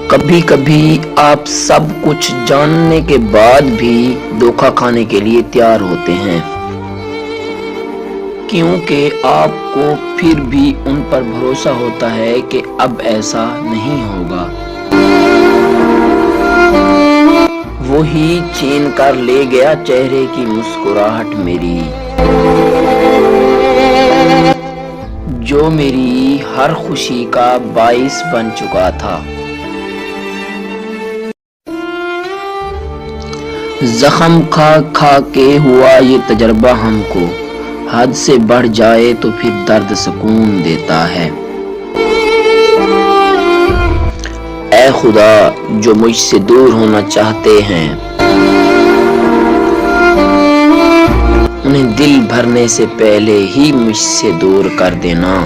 کبھی کبھی آپ سب کچھ جاننے کے بعد بھی دھوکہ کھانے کے لیے تیار ہوتے ہیں، کیونکہ آپ کو پھر بھی ان پر بھروسہ ہوتا ہے کہ اب ایسا نہیں ہوگا۔ وہی چھین کر لے گیا چہرے کی مسکراہٹ میری، جو میری ہر خوشی کا باعث بن چکا تھا۔ زخم کھا کھا کے ہوا یہ تجربہ ہم کو، حد سے بڑھ جائے تو پھر درد سکون دیتا ہے۔ اے خدا، جو مجھ سے دور ہونا چاہتے ہیں انہیں دل بھرنے سے پہلے ہی مجھ سے دور کر دینا۔